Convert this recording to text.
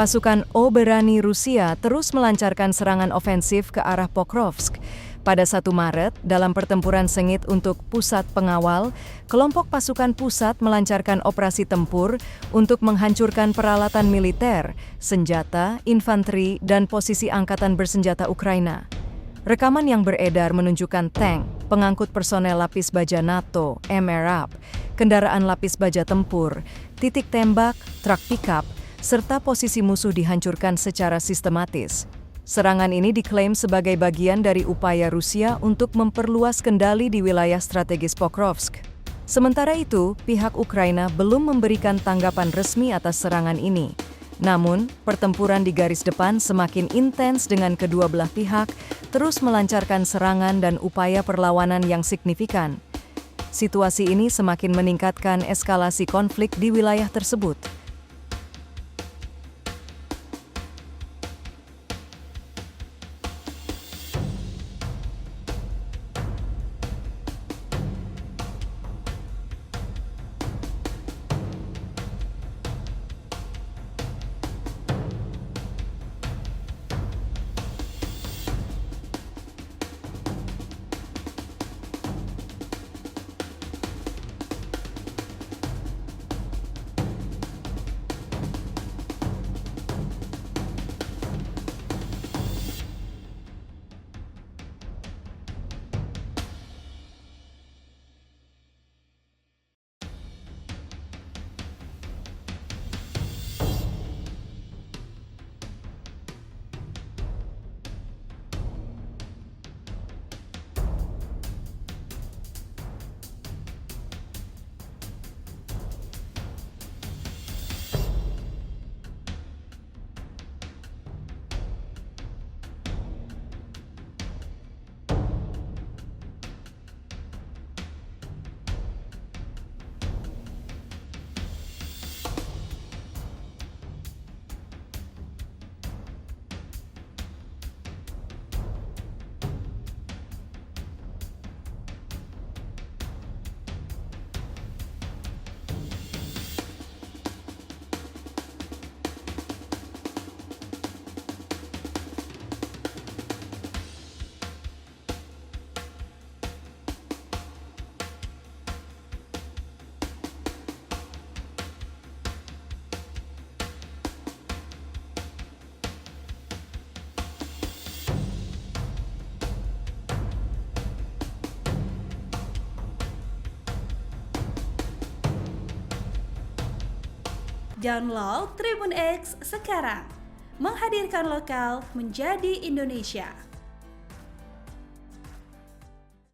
pasukan Oberani Rusia terus melancarkan serangan ofensif ke arah Pokrovsk. Pada 1 Maret, dalam pertempuran sengit untuk pusat pengawal, kelompok pasukan pusat melancarkan operasi tempur untuk menghancurkan peralatan militer, senjata, infanteri, dan posisi angkatan bersenjata Ukraina. Rekaman yang beredar menunjukkan tank, pengangkut personel lapis baja NATO, MRAP, kendaraan lapis baja tempur, titik tembak, truk pickup, serta posisi musuh dihancurkan secara sistematis. Serangan ini diklaim sebagai bagian dari upaya Rusia untuk memperluas kendali di wilayah strategis Pokrovsk. Sementara itu, pihak Ukraina belum memberikan tanggapan resmi atas serangan ini. Namun, pertempuran di garis depan semakin intens dengan kedua belah pihak terus melancarkan serangan dan upaya perlawanan yang signifikan. Situasi ini semakin meningkatkan eskalasi konflik di wilayah tersebut. Download Tribun X sekarang, menghadirkan lokal menjadi Indonesia.